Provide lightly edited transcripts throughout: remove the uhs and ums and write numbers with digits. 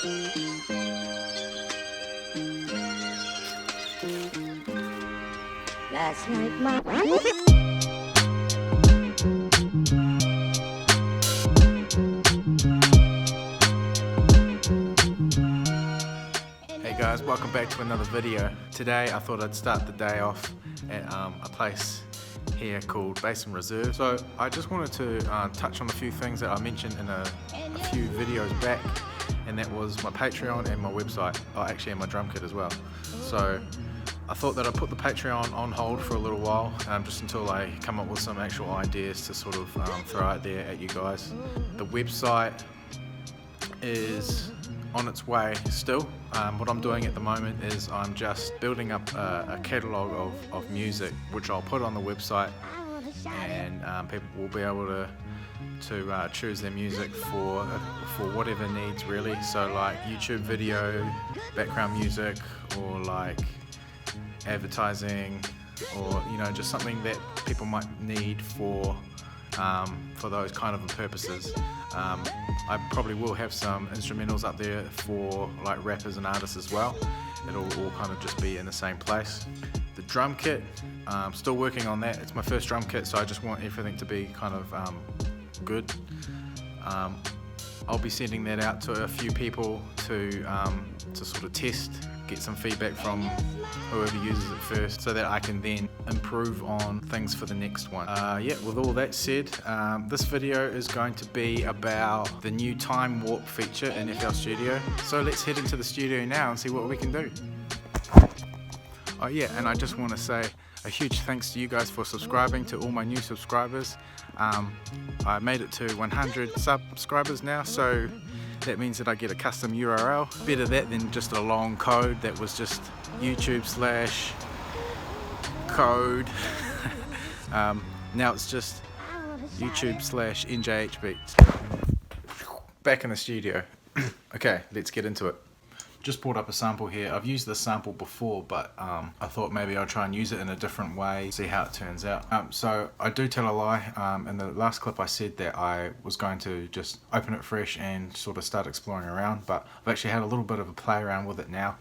Last night my Hey guys, welcome back to another video. Today I thought I'd start the day off at a place here called Basin Reserve. So I just wanted to touch on a few things that I mentioned in a few videos back, and that was my Patreon and my website, actually and my drum kit as well. So I thought that I'd put the Patreon on hold for a little while, just until I come up with some actual ideas to sort of throw out there at you guys. The website is on its way still. What I'm doing at the moment is I'm just building up a catalogue of music, which I'll put on the website, and people will be able to choose their music for whatever needs really. So like YouTube video, background music, or like advertising, or just something that people might need for those kind of purposes. I probably will have some instrumentals up there for like rappers and artists as well. It'll all kind of just be in the same place. The drum kit, still working on that. It's my first drum kit, so I just want everything to be kind of good. I'll be sending that out to a few people to sort of test, get some feedback from whoever uses it first, so that I can then improve on things for the next one. Yeah, with all that said, this video is going to be about the new time warp feature in FL Studio. So let's head into the studio now and see what we can do. Oh yeah, and I just want to say a huge thanks to you guys for subscribing, to all my new subscribers. I made it to 100 subscribers now, so that means that I get a custom URL. Better that than just a long code that was just YouTube/code. Now it's just YouTube/NJH Beats. Back in the studio. Okay, let's get into it. Just brought up a sample here. I've used this sample before, but I thought maybe I'll try and use it in a different way, see how it turns out. So I do tell a lie. In the last clip I said that I was going to just open it fresh and sort of start exploring around, but I've actually had a little bit of a play around with it now.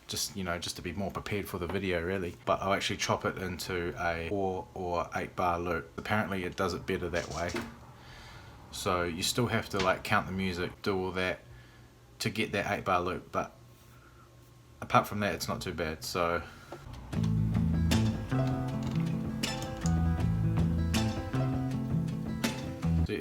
Just to be more prepared for the video really. But I'll actually chop it into a 4 or 8 bar loop. Apparently it does it better that way. So you still have to like count the music, do all that to get that 8 bar loop, but apart from that it's not too bad. So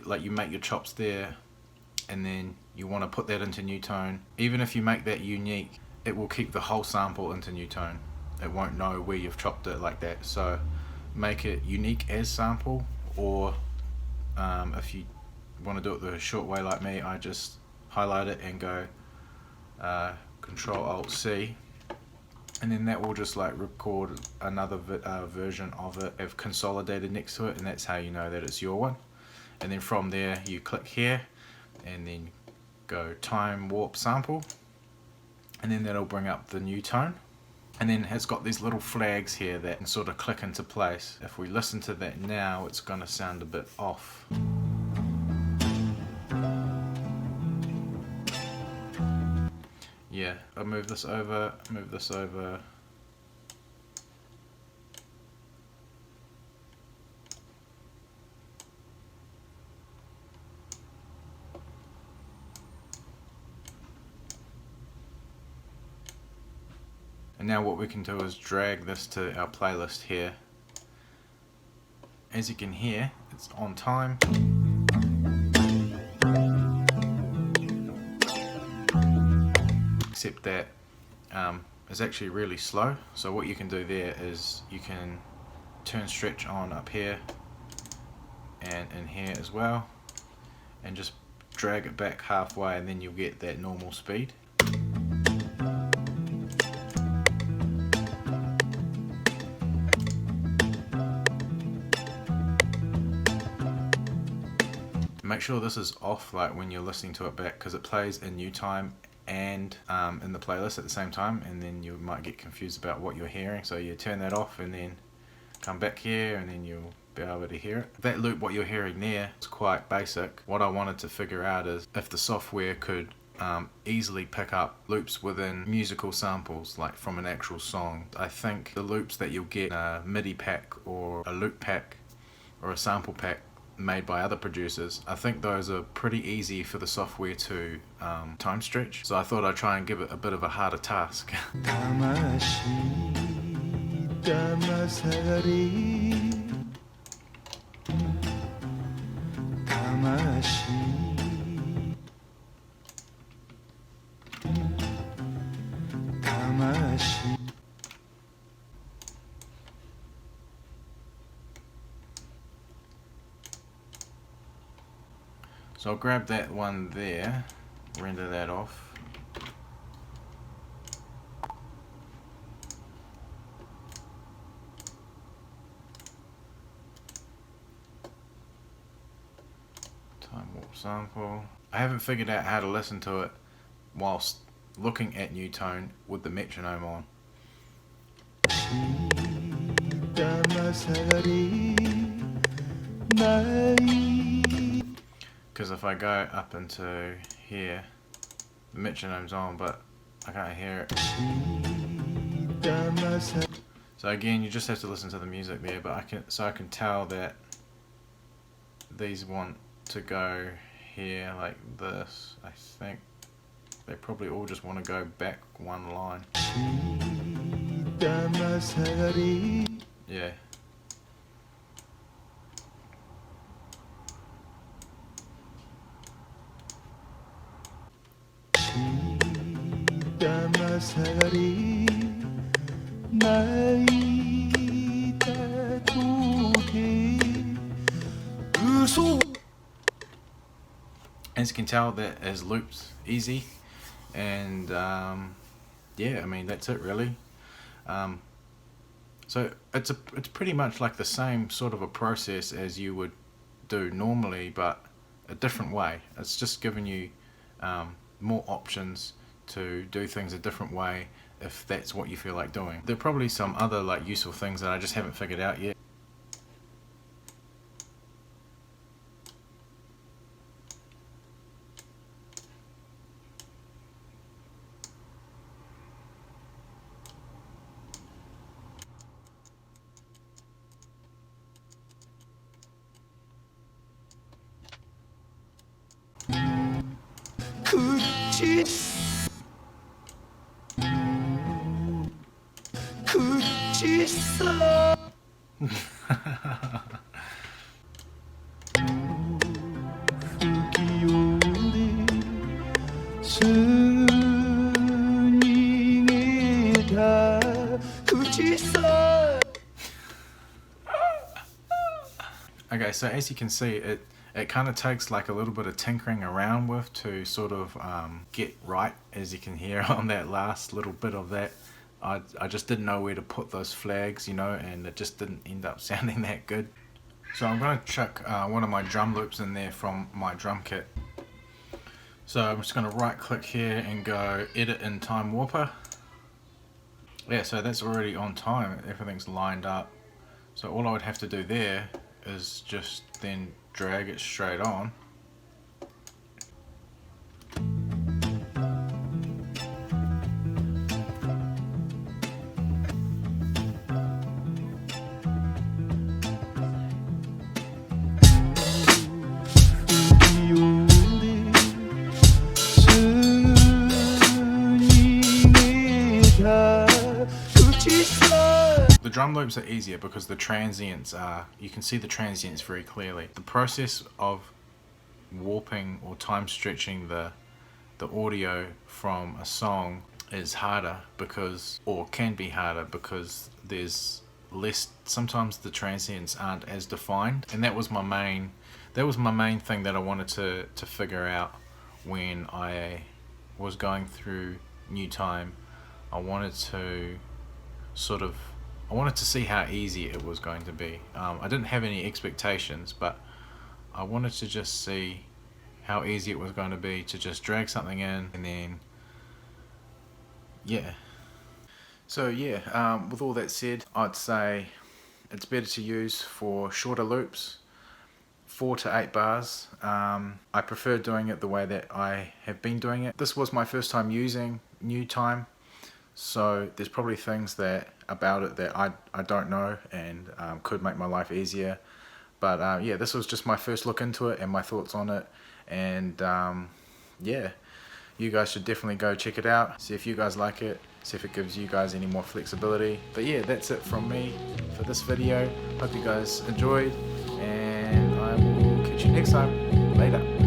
like you make your chops there, and then you want to put that into new tone. Even if you make that unique, it will keep the whole sample into new tone. It won't know where you've chopped it like that. So make it unique as sample, or if you want to do it the short way like me, I just highlight it and go Control-Alt-C, and then that will just like record another version of it, have consolidated next to it, and that's how you know that it's your one. And then from there you click here and then go time warp sample, and then that'll bring up the new tone. And then it's got these little flags here that can sort of click into place. If we listen to that now, it's going to sound a bit off. Yeah, I'll move this over, move this over. And now what we can do is drag this to our playlist here. As you can hear, it's on time. Except that it's actually really slow. So what you can do there is you can turn stretch on up here and in here as well, and just drag it back halfway, and then you'll get that normal speed. Make sure this is off like when you're listening to it back, because it plays in new time and in the playlist at the same time, and then you might get confused about what you're hearing. So you turn that off and then come back here, and then you'll be able to hear it. That loop, what you're hearing there, is quite basic. What I wanted to figure out is if the software could easily pick up loops within musical samples, like from an actual song. I think the loops that you'll get in a MIDI pack or a loop pack or a sample pack made by other producers, I think those are pretty easy for the software to time stretch. So I thought I'd try and give it a bit of a harder task. So I'll grab that one there, render that off. Time warp sample. I haven't figured out how to listen to it whilst looking at new tone with the metronome on. Because if I go up into here, the metronome's on, but I can't hear it. So again, you just have to listen to the music there, but I can tell that these want to go here like this. I think they probably all just want to go back one line. Yeah. As you can tell, that is looped easy, and yeah, I mean that's it really. So it's pretty much like the same sort of a process as you would do normally, but a different way. It's just giving you more options to do things a different way if that's what you feel like doing. There are probably some other like useful things that I just haven't figured out yet. Okay, so as you can see, it kind of takes like a little bit of tinkering around with to sort of get right, as you can hear on that last little bit of that. I just didn't know where to put those flags, you know, and it just didn't end up sounding that good. So I'm going to chuck one of my drum loops in there from my drum kit. So I'm just going to right click here and go edit in time warper. Yeah, so that's already on time, everything's lined up. So all I would have to do there is just then drag it straight on. The drum loops are easier because the transients are, you can see the transients very clearly. The process of warping or time stretching the audio from a song is harder because, or can be harder because there's less, sometimes the transients aren't as defined, and that was my main thing that I wanted to figure out when I was going through New Time. I wanted to see how easy it was going to be. I didn't have any expectations, but I wanted to just see how easy it was going to be to just drag something in and then, yeah. So yeah, with all that said, I'd say it's better to use for shorter loops. 4 to 8 bars. I prefer doing it the way that I have been doing it. This was my first time using new time, so there's probably things that about it that I don't know and could make my life easier. But yeah, this was just my first look into it and my thoughts on it. And yeah, you guys should definitely go check it out, see if you guys like it, see if it gives you guys any more flexibility. But yeah, that's it from me for this video. Hope you guys enjoyed, and I will catch you next time. Later.